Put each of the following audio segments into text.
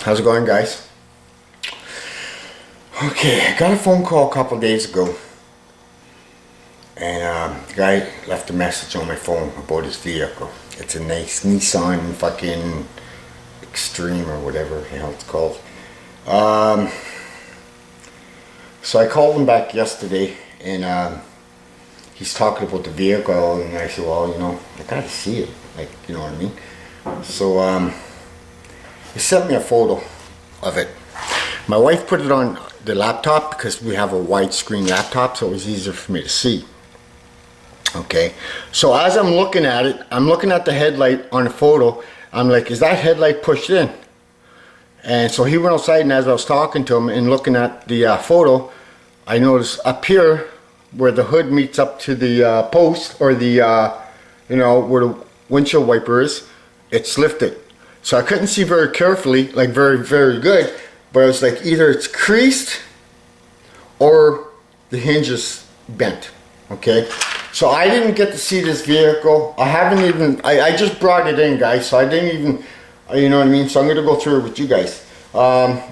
How's it going, guys? Okay, I got a phone call a couple days ago, and the guy left a message on my phone about his vehicle. It's a nice Nissan fucking Extreme or whatever the hell it's called. So I called him back yesterday, and he's talking about the vehicle, and I said, well, you know, I gotta see it, like, you know what I mean? So he sent me a photo of it. My wife put it on the laptop because we have a widescreen laptop, so it was easier for me to see. Okay, so as I'm looking at it, I'm looking at the headlight on the photo. I'm like, is that headlight pushed in? And so he went outside, and as I was talking to him and looking at the photo, I noticed up here where the hood meets up to the post, or the you know, where the windshield wiper is, it's lifted. So I couldn't see very carefully, like very good, but it was like either it's creased or the hinge is bent. Okay, so I didn't get to see this vehicle. I haven't even, I just brought it in, guys, so I didn't even, you know what I mean? So I'm going to go through it with you guys.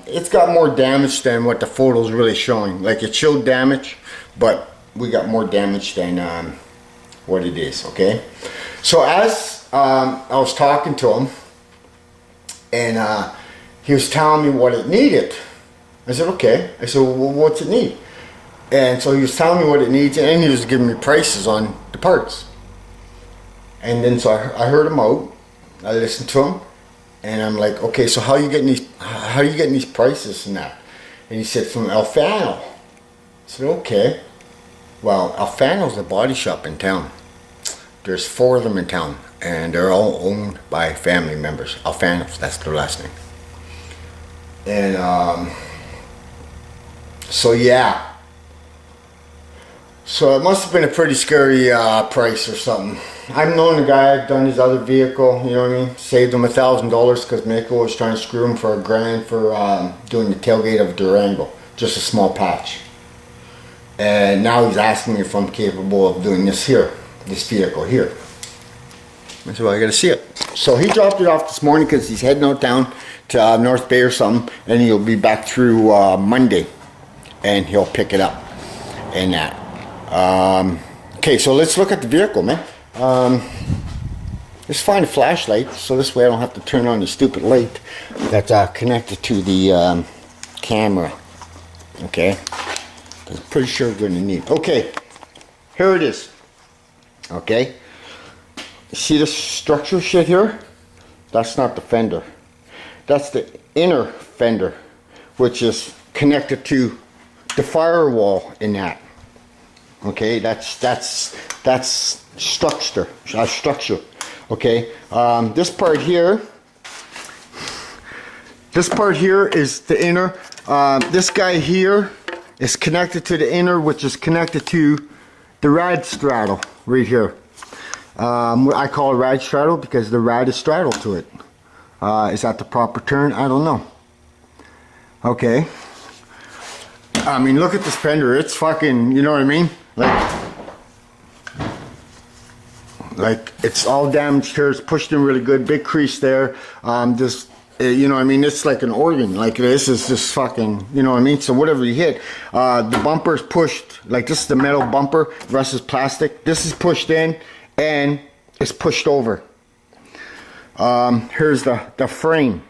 It's got more damage than what the photo's really showing. Like, it showed damage, but we got more damage than what it is. Okay, so as I was talking to him, and he was telling me what it needed. I said, okay. I said, well, what's it need? And so he was telling me what it needs, and he was giving me prices on the parts. And then so I heard him out. I listened to him, and I'm like, okay, so how are you getting these prices and that? And he said, from Alfano. I said, okay. Well, Alfano's a body shop in town. There's 4 of them in town, and they're all owned by family members. Alfanos, that's their last name. And so yeah. So it must have been a pretty scary price or something. I've known the guy, I've done his other vehicle, you know what I mean? Saved him $1,000 because Mako was trying to screw him for $1,000 for doing the tailgate of a Durango. Just a small patch. And now he's asking me if I'm capable of doing this vehicle here. I said, well, I gotta see it. So he dropped it off this morning because he's heading out down to North Bay or something, and he'll be back through Monday, and he'll pick it up and that. Okay, so let's look at the vehicle, man. Let's find a flashlight, so this way I don't have to turn on the stupid light that's connected to the camera. Okay, I'm pretty sure we're gonna need. Okay, here it is. Okay, see this structure shit here? That's not the fender. That's the inner fender, which is connected to the firewall in that. Okay, that's structure. Okay, this part here is the inner. This guy here is connected to the inner, which is connected to the rad straddle right here. I call it rad straddle because the rad is straddled to it. Is that the proper term? I don't know. Okay. I mean, look at this fender. It's fucking, you know what I mean? Like it's all damaged here. It's pushed in really good. Big crease there. Just, you know what I mean? It's like an organ. Like, this is just fucking, you know what I mean? So whatever you hit, the bumper is pushed. Like, this is the metal bumper. The rest is plastic. This is pushed in and it's pushed over. Here's the frame.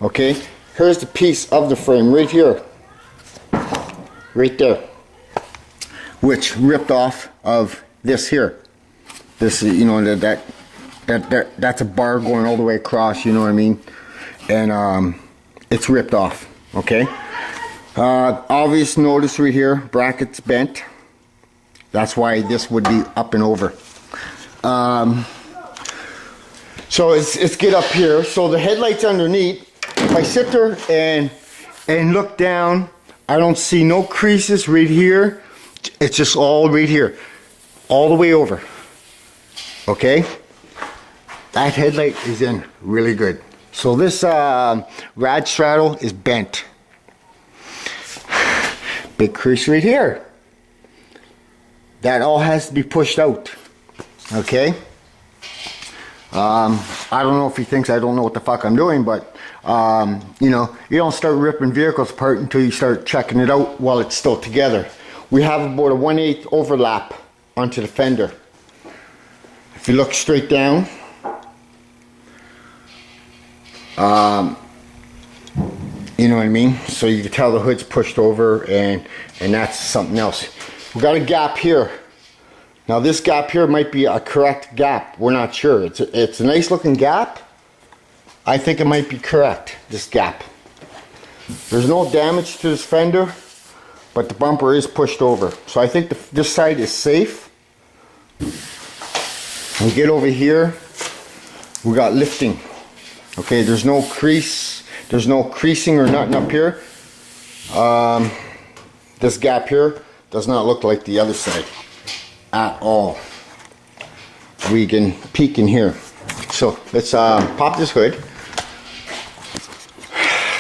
Okay, here's the piece of the frame right here, right there, which ripped off of this here. This is, you know, that's a bar going all the way across, you know what I mean? And it's ripped off. Okay, obvious notice right here, brackets bent. That's why this would be up and over. So it's get up here. So the headlight's underneath. If I sit there and look down, I don't see no creases right here. It's just all right here, all the way over. Okay, that headlight is in really good. So this rad straddle is bent. Big crease right here. That all has to be pushed out. Okay. I don't know if he thinks I don't know what the fuck I'm doing, but You know, you don't start ripping vehicles apart until you start checking it out while it's still together. We have about a 1/8 overlap onto the fender. If you look straight down, you know what I mean? So you can tell the hood's pushed over, and that's something else. We got a gap here. Now this gap here might be a correct gap. We're not sure. It's a nice looking gap. I think it might be correct, this gap. There's no damage to this fender, but the bumper is pushed over. So I think this side is safe. We get over here, we got lifting. Okay, there's no crease, there's no creasing or nothing up here. This gap here does not look like the other side at all. We can peek in here. So let's pop this hood.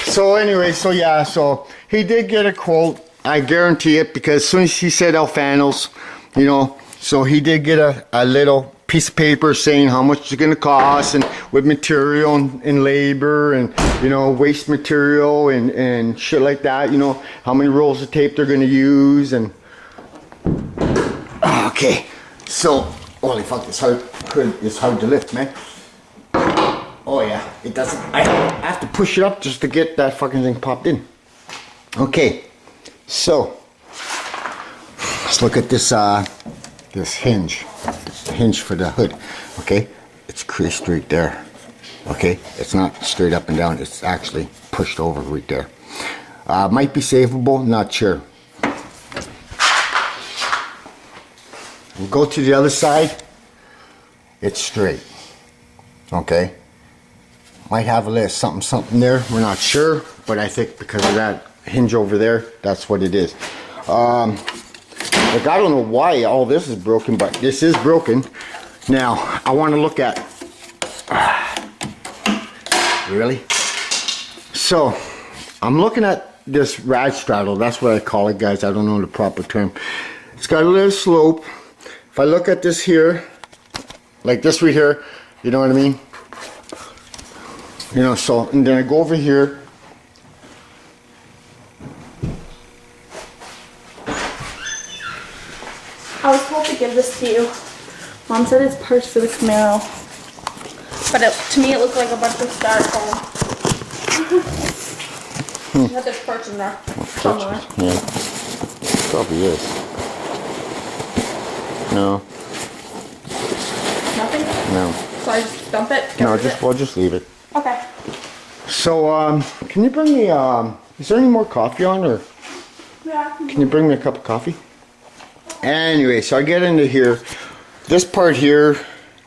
So anyway, so yeah, so he did get a quote. I guarantee it, because as soon as he said Alfanos, you know, so he did get a little piece of paper saying how much it's going to cost, and with material and labor and, you know, waste material and shit like that, you know, how many rolls of tape they're going to use. And okay, so holy fuck, this hood is hard to lift, man. Oh yeah, it doesn't, I have to push it up just to get that fucking thing popped in. Okay, so let's look at this this hinge for the hood. Okay, it's creased right there. Okay, it's not straight up and down, it's actually pushed over right there. Might be savable, not sure. We'll go to the other side. It's straight. Okay, might have a little something there, we're not sure, but I think because of that hinge over there, that's what it is. Like, I don't know why all this is broken, but this is broken. Now I want to look at really, so I'm looking at this rad straddle, that's what I call it, guys. I don't know the proper term. It's got a little slope. If I look at this here, like this right here, you know what I mean? You know, so, and then I go over here. I was told to give this to you. Mom said it's parts for the Camaro. But to me it looked like a bunch of styrofoam. But there's parts in there somewhere. Yeah, probably is. No. Nothing? No. So I just dump it? No, we'll just leave it. Okay. So, can you bring me, is there any more coffee on, or? Yeah. Can you bring me a cup of coffee? Anyway, so I get into here. This part here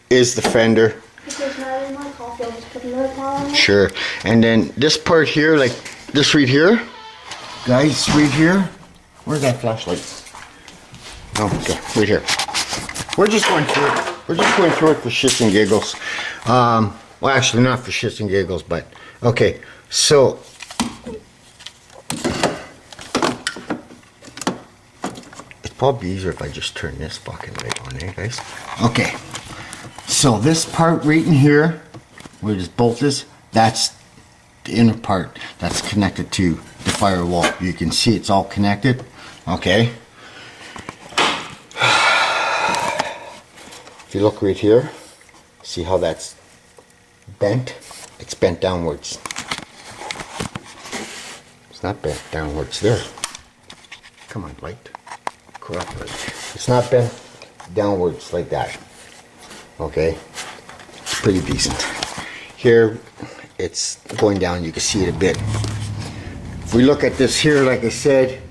is the fender. If there's not any more coffee, I'll just put another pot on it. Sure. And then this part here, like this right here, guys, right here. Where's that flashlight? Oh, okay, right here. We're just going through it. We're just going through it for shits and giggles. Well, actually, not for shits and giggles, but okay. So it's probably easier if I just turn this fucking light on there, guys. Okay. So this part right in here, where this bolt is, that's the inner part that's connected to the firewall. You can see it's all connected. Okay. If you look right here, see how that's bent? It's bent downwards. It's not bent downwards there. Come on, light. Cooperate. It's not bent downwards like that. Okay? It's pretty decent. Here, it's going down. You can see it a bit. If we look at this here, like I said,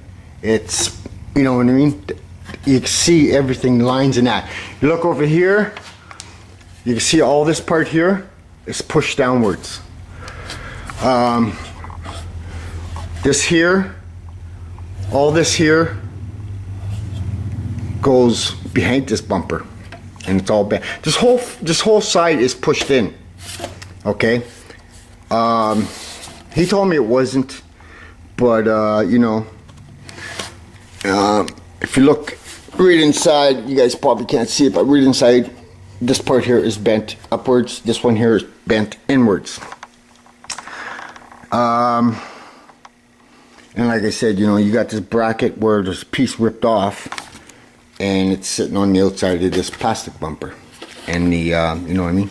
it's, you know what I mean? You can see everything, lines in that. You look over here, you can see all this part here is pushed downwards. This here, all this here goes behind this bumper, and it's all bent. This whole side is pushed in. Okay. He told me it wasn't, but you know, if you look right inside, you guys probably can't see it, but right inside, this part here is bent upwards. This one here is bent inwards. And like I said, you know, you got this bracket where there's a piece ripped off, and it's sitting on the outside of this plastic bumper, and the you know what I mean.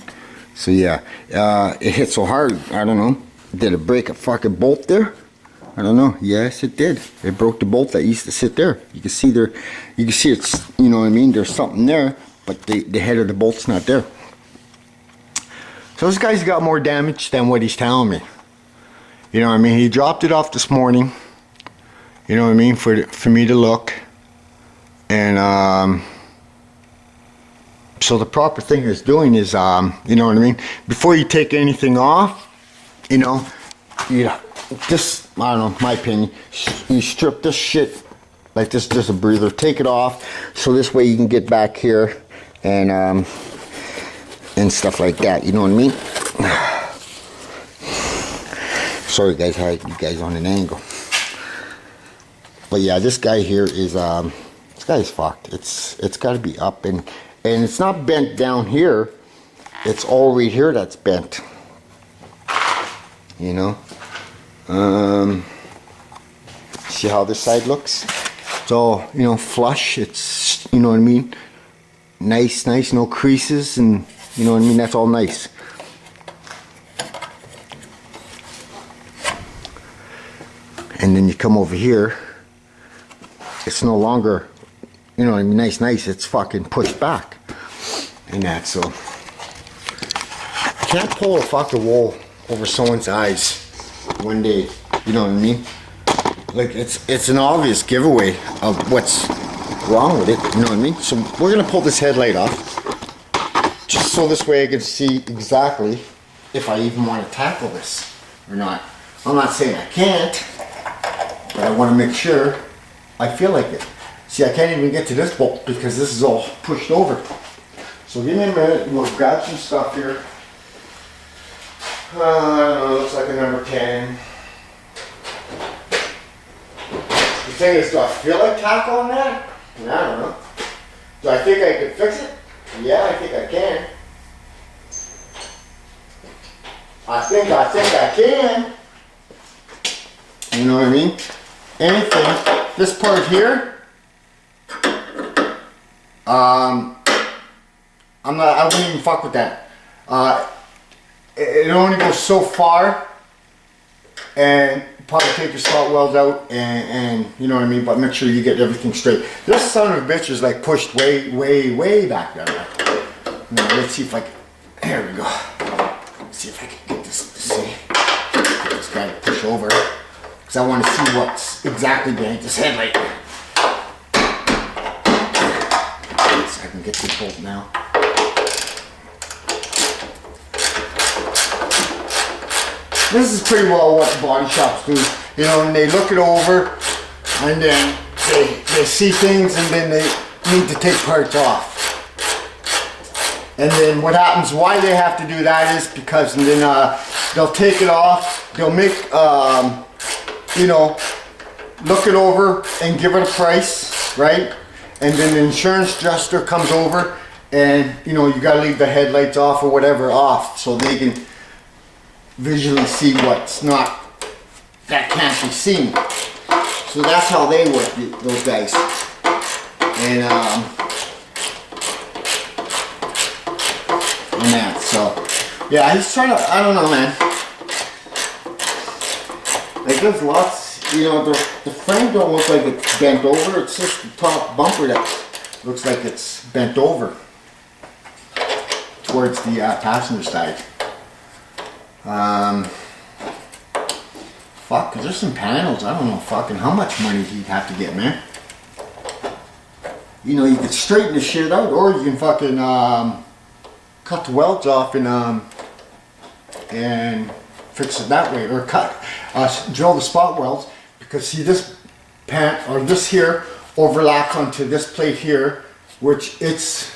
So yeah, it hit so hard. I don't know. Did it break a fucking bolt there? I don't know. Yes, it did. It broke the bolt that used to sit there. You can see there. You can see it's. You know what I mean. There's something there, but the head of the bolt's not there. So this guy's got more damage than what he's telling me. You know what I mean? He dropped it off this morning. You know what I mean? For me to look. And so the proper thing is doing is you know what I mean? Before you take anything off, you know, just, I don't know, my opinion, you strip this shit like this, just a breather, take it off, so this way you can get back here and stuff like that, you know what I mean? Sorry guys, I had you guys on an angle. But yeah, this guy here is, this guy's fucked. It's got to be up, and it's not bent down here, it's all right here that's bent. You know, see how this side looks? So, you know, flush, it's, you know what I mean, nice, no creases, and you know what I mean, that's all nice. And then you come over here, it's no longer, you know what I mean, nice, it's fucking pushed back and that. So you can't pull a fucking wool over someone's eyes one day, you know what I mean? Like, it's an obvious giveaway of what's wrong with it, you know what I mean? So we're gonna pull this headlight off, just so this way I can see exactly if I even want to tackle this or not. I'm not saying I can't, but I want to make sure I feel like it. See, I can't even get to this bolt because this is all pushed over. So give me a minute, we'll grab some stuff here. I don't know, looks like a number 10. The thing is, do I feel like tackle on that? I don't know. Do I think I can fix it? Yeah, I think I can. I think I can. You know what I mean? Anything. This part here, I wouldn't even fuck with that. It only goes so far, and probably take your spot welds out, and you know what I mean, but make sure you get everything straight. This son of a bitch is like pushed way back there. Now let's see if I can, there we go. Let's see if I can get this to see. Get this guy to push over, because I want to see what's exactly behind this headlight. So I can get this bolt now. This is pretty well what body shops do, you know, and they look it over, and then they see things, and then they need to take parts off. And then what happens, why they have to do that is because, and then they'll take it off, they'll make, you know, look it over and give it a price, right? And then the insurance adjuster comes over, and you know, you gotta leave the headlights off or whatever off, so they can visually see what's not, that can't be seen. So that's how they work, those guys. And that, so yeah, he's trying to, I don't know, man. Like, there's lots, you know, the frame don't look like it's bent over, it's just the top bumper that looks like it's bent over towards the passenger side. Fuck, cause there's some panels, I don't know fucking how much money he'd have to get, man. You know, you could straighten the shit out, or you can fucking cut the welds off and fix it that way, or drill the spot welds, because see, this pant, or this here, overlaps onto this plate here, which it's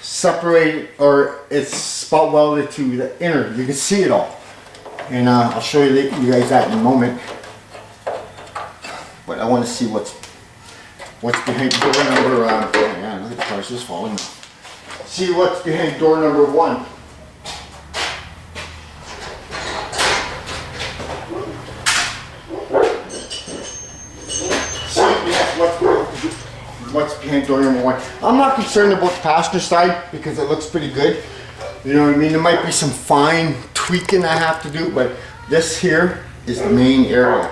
separated, or it's spot welded to the inner. You can see it all, and I'll show you guys that in a moment. But I want to see what's behind door number. Yeah, look at the cars just falling. See what's behind door number 1. paint door number 1. I'm not concerned about the passenger side because it looks pretty good. You know what I mean? There might be some fine tweaking I have to do, but this here is the main area.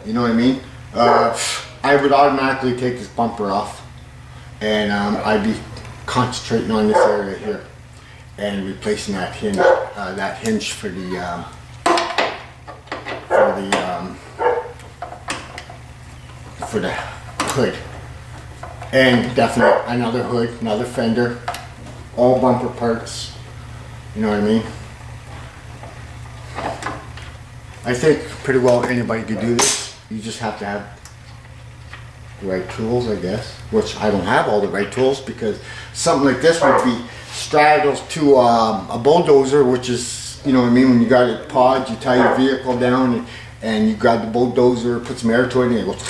You know what I mean? I would automatically take this bumper off, and I'd be concentrating on this area here and replacing that hinge for the hood, and definitely another hood, another fender, all bumper parts. You know what I mean? I think pretty well anybody could do this. You just have to have the right tools, I guess, which I don't have all the right tools, because something like this would be straddles to a bulldozer, which is, you know what I mean, when you got it pods, you tie your vehicle down and you grab the bulldozer, put some air to it, and it goes,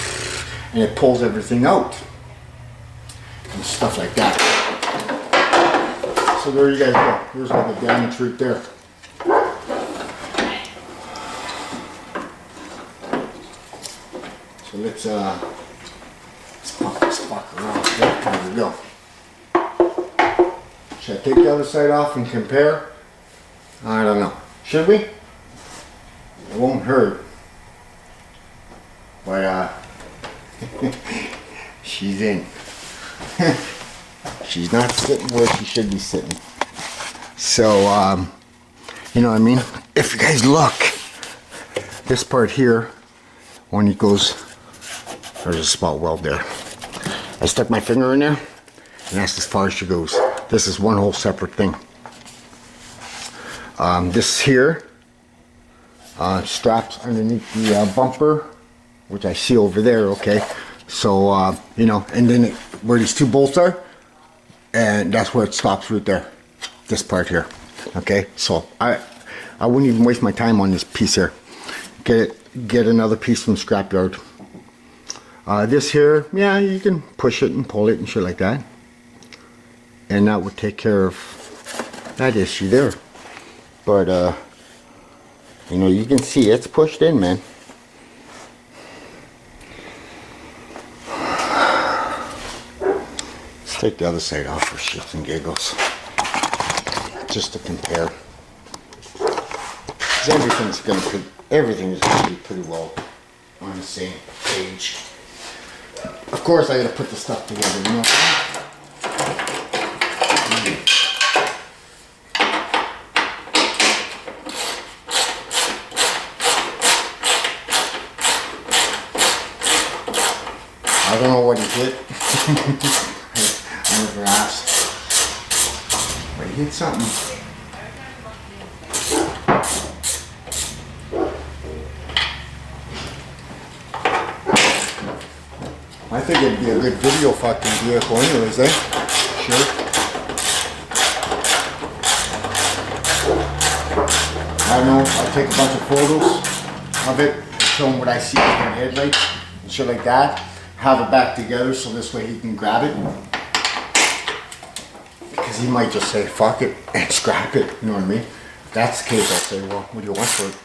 and it pulls everything out and stuff like that. So there you guys go. Here's all the damage right there. So let's pop this fucker off. There we go. Should I take the other side off and compare? I don't know. Should we? It won't hurt. But she's in. She's not sitting where she should be sitting. So you know what I mean? If you guys look, this part here, when it goes, there's a spot weld there. I stuck my finger in there, and that's as far as she goes. This is one whole separate thing. This here straps underneath the bumper, which I see over there. Okay, so you know, and then where these two bolts are, and that's where it stops right there. This part here. Okay, so I wouldn't even waste my time on this piece here. Get another piece from scrapyard. This here, yeah, you can push it and pull it and shit like that, and that would take care of that issue there. But you know, you can see it's pushed in, man. Let's take the other side off for shits and giggles, just to compare. 'Cause everything's gonna be pretty well on the same page. Of course, I gotta put the stuff together, you know. I don't know what he hit. I never asked. But he hit something. I think it'd be a good video fucking vehicle anyways, eh? Sure. I don't know, I'll take a bunch of photos of it, show him what I see in the headlights and shit like that. Have it back together so this way he can grab it. Because he might just say fuck it and scrap it, you know what I mean? If that's the case, I'll say, well, what do you want for it?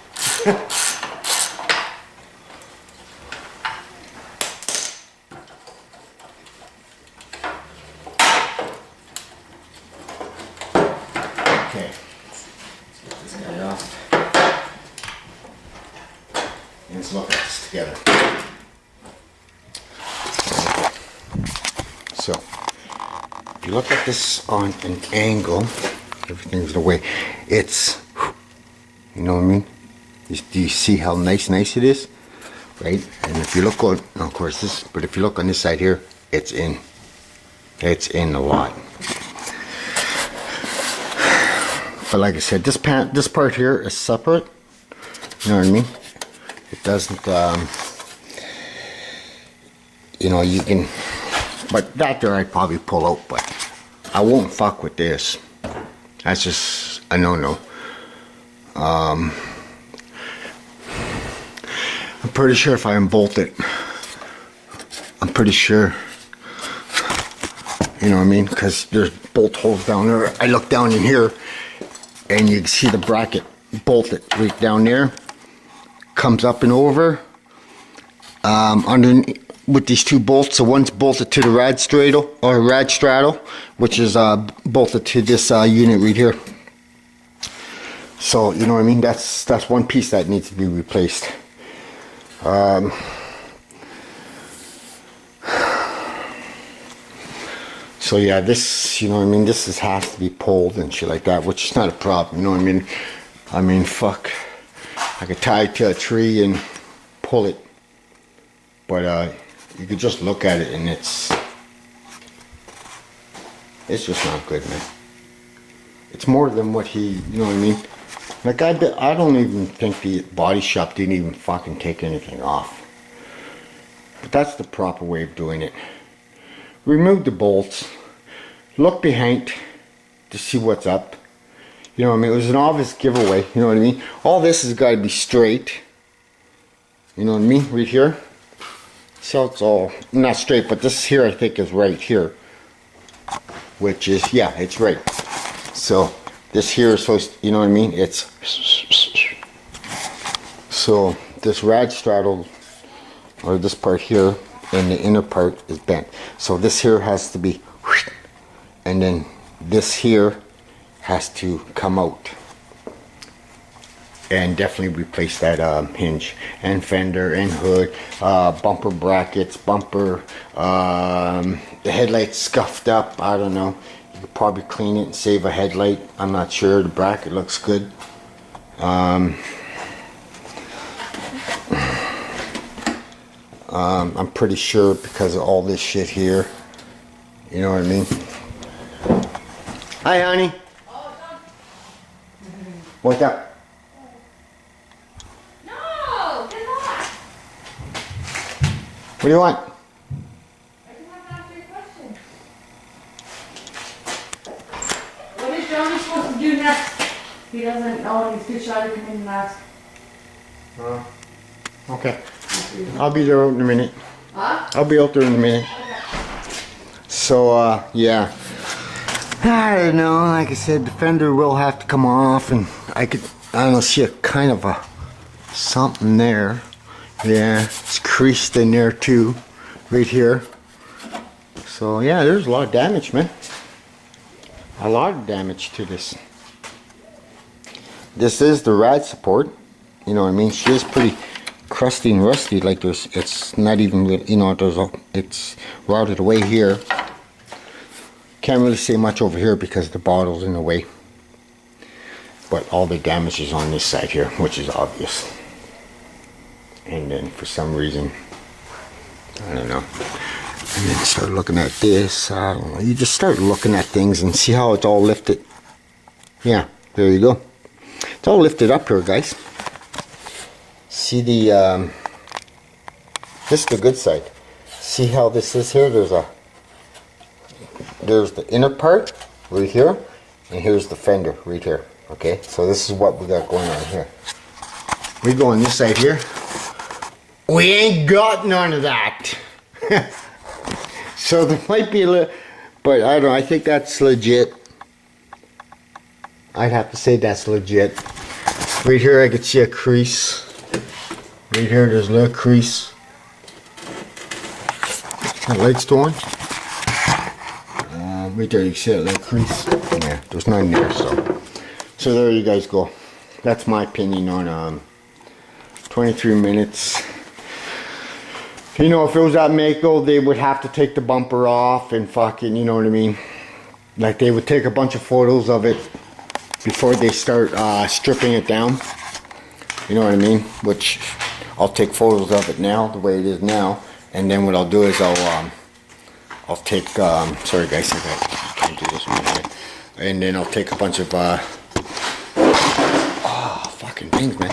Okay, let's get this guy off. And let's look at this together. So, if you look at this on an angle, everything's the way it's, you know what I mean? Do you see how nice it is? Right? And if you look on, of course this, but if you look on this side here, it's in a lot. But like I said, this part here is separate. You know what I mean? It doesn't, you know, you can, but that there I'd probably pull out, but I won't fuck with this. That's just a no-no. I'm pretty sure if I unbolt it, I'm pretty sure, you know what I mean? Because there's bolt holes down there. I look down in here, and you can see the bracket bolted right down there. Comes up and over. Underneath, with these two bolts. So one's bolted to the rad straddle, which is bolted to this unit right here. So you know what I mean. That's one piece that needs to be replaced. So yeah, this, you know what I mean, this has to be pulled and shit like that, which is not a problem, you know what I mean? I mean, fuck, I could tie it to a tree and pull it, but you could just look at it and it's just not good, man. It's more than what he, you know what I mean? Like, I don't even think the body shop didn't even fucking take anything off. But that's the proper way of doing it. Remove the bolts. Look behind to see what's up. You know what I mean? It was an obvious giveaway. You know what I mean? All this has got to be straight. You know what I mean? Right here. So it's all not straight, but this here I think is right here. Which is, yeah, it's right. So this here is supposed to, you know what I mean? It's so this rad straddle, or this part here, and the inner part is bent. So this here has to be, and then this here has to come out. And definitely replace that hinge and fender and hood, bumper brackets, bumper, the headlight's scuffed up. I don't know. You could probably clean it and save a headlight. I'm not sure. The bracket looks good. I'm pretty sure because of all this shit here. You know what I mean? Hi, honey. What's up? No, get off. What do you want? I just want to answer your question. What is Johnny supposed to do next? He doesn't know. He's too shy to come in and ask. Okay. I'll be there in a minute. Huh? I'll be out there in a minute. Okay. So, yeah. I don't know. Like I said, the fender will have to come off, and I don't know, see a kind of a something there. Yeah, it's creased in there too, right here. So, yeah, there's a lot of damage, man. A lot of damage to this. This is the rad support. You know what I mean? She is pretty crusty and rusty. Like it's not even, you know, it's routed away here. Can't really say much over here because the bottle's in the way. But all the damage is on this side here, which is obvious. And then for some reason, I don't know. And then start looking at this. I don't know. You just start looking at things and see how it's all lifted. Yeah, there you go. It's all lifted up here, guys. See the, this is the good side. See how this is here? There's the inner part right here, and here's the fender right here. Okay, so this is what we got going on here. We go on this side here. We ain't got none of that. So there might be a little, but I don't know, I think that's legit. I'd have to say that's legit. Right here I could see a crease. Right here there's a little crease. That light's on. Right there you can see that little crease. Yeah, there's none there, so there you guys go. That's my opinion on 23 minutes. You know, if it was at Mako, they would have to take the bumper off and fucking, you know what I mean? Like they would take a bunch of photos of it before they start stripping it down. You know what I mean? Which I'll take photos of it now, the way it is now, and then what I'll do is I'll take sorry guys, I can't do this one here. And then I'll take a bunch of fucking things, man,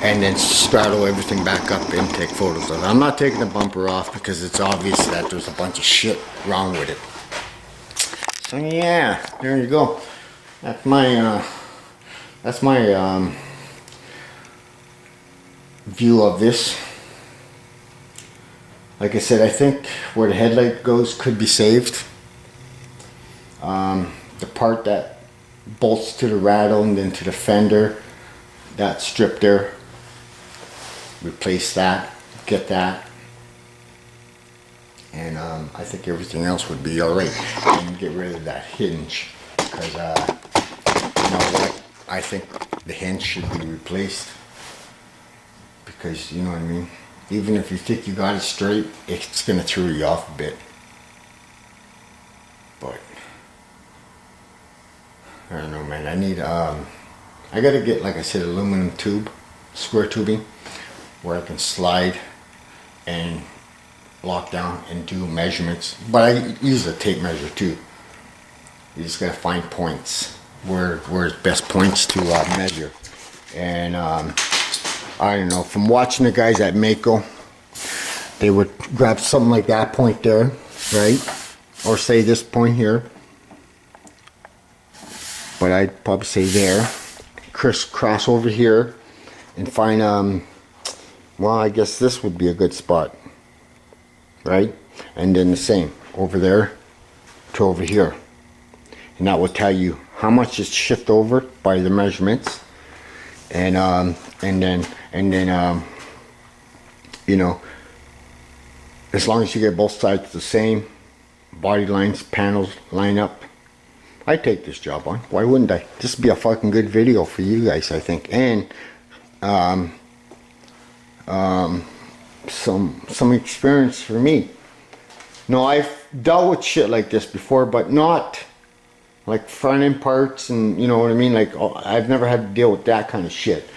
and then straddle everything back up and take photos of it. I'm not taking the bumper off because it's obvious that there's a bunch of shit wrong with it. So yeah, there you go. That's my view of this. Like I said, I think where the headlight goes could be saved. The part that bolts to the rattle and then to the fender, that strip there, replace that, get that. And I think everything else would be alright. And get rid of that hinge. Because, you know what? I think the hinge should be replaced. Because, you know what I mean? Even if you think you got it straight, it's going to throw you off a bit. But, I don't know, man. I need, I got to get, like I said, aluminum tube, square tubing, where I can slide and lock down and do measurements. But I use a tape measure too. You just gotta find points where it's best points to measure. And I don't know, from watching the guys at Mako, they would grab something like that point there, right? Or say this point here. But I'd probably say there. Crisscross over here and find well, I guess this would be a good spot, right? And then the same over there to over here, and that will tell you how much is shift over by the measurements. And then you know, as long as you get both sides the same, body lines, panels line up, I take this job on. Why wouldn't I? This would be a fucking good video for you guys, I think. And some experience for me. No, I've dealt with shit like this before, but not like front end parts, and you know what I mean. Like, I've never had to deal with that kind of shit.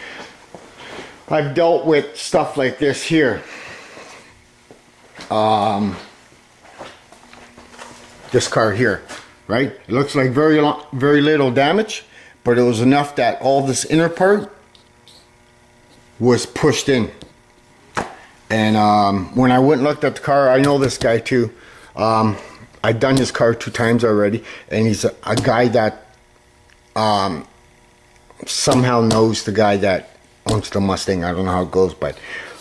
I've dealt with stuff like this here. This car here, right? It looks like very little damage, but it was enough that all this inner part was pushed in. And when I went and looked at the car, I know this guy too. I've done his car 2 times already, and he's a guy that somehow knows the guy that owns the Mustang. I don't know how it goes, but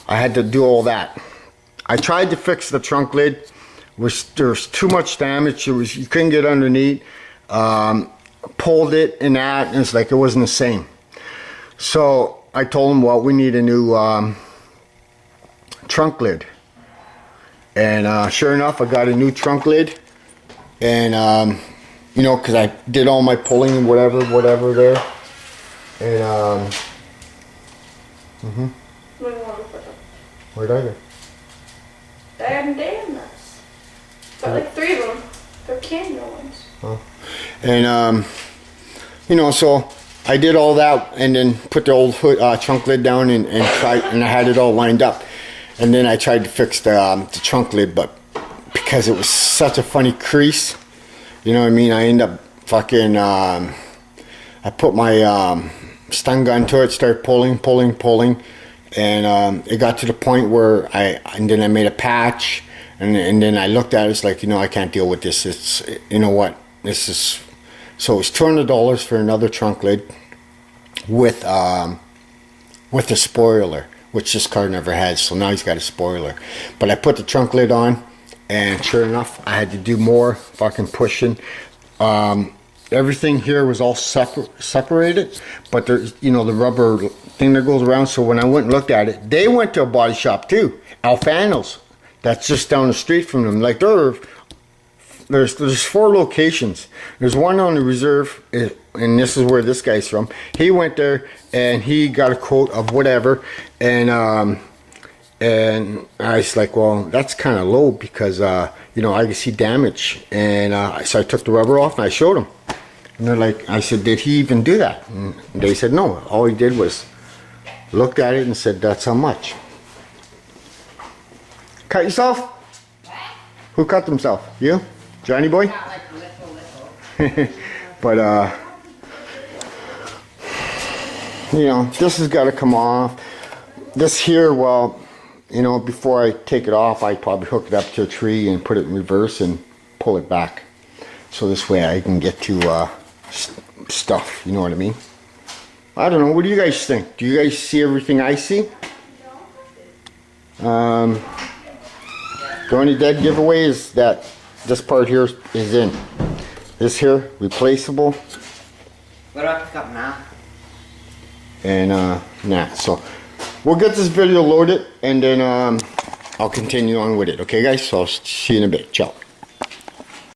I had to do all that. I tried to fix the trunk lid. There's too much damage. You couldn't get underneath. Pulled it and that, and it's like it wasn't the same. So I told him, well, we need a new trunk lid. And sure enough, I got a new trunk lid. And you know, because I did all my pulling and whatever there. And where'd I go? Damn this. Got like 3 of them. They're Canada ones. Oh. And you know, so I did all that and then put the old hood, trunk lid down and tried, and I had it all lined up. And then I tried to fix the trunk lid, but because it was such a funny crease, you know what I mean, I ended up fucking, I put my stun gun to it, started pulling, and it got to the point where and then I made a patch, and then I looked at it, it's like, you know, I can't deal with this. It's, you know what, this is, so it was $200 for another trunk lid with a spoiler, which this car never had, so now he's got a spoiler. But I put the trunk lid on, and sure enough, I had to do more fucking pushing. Everything here was all separated, but there's, you know, the rubber thing that goes around. So when I went and looked at it, they went to a body shop too, Alfanos. That's just down the street from them. Like, there's 4 locations. There's one on the reserve, and this is where this guy's from. He went there and he got a quote of whatever, and I was like, well, that's kind of low because you know, I can see damage. And so I took the rubber off and I showed them, and they're like, I said, did he even do that? And they said no, all he did was looked at it and said, that's how much. Cut yourself? Who cut themselves? You? Johnny boy? But you know, this has got to come off. This here, well, you know, before I take it off, I probably hook it up to a tree and put it in reverse and pull it back, so this way I can get to stuff, you know what I mean? I don't know, what do you guys think? Do you guys see everything I see? The only dead giveaway is that this part here is in. This here, replaceable. What do I pick up now? And nah, so we'll get this video loaded, and then I'll continue on with it. Okay, guys? So I'll see you in a bit. Ciao.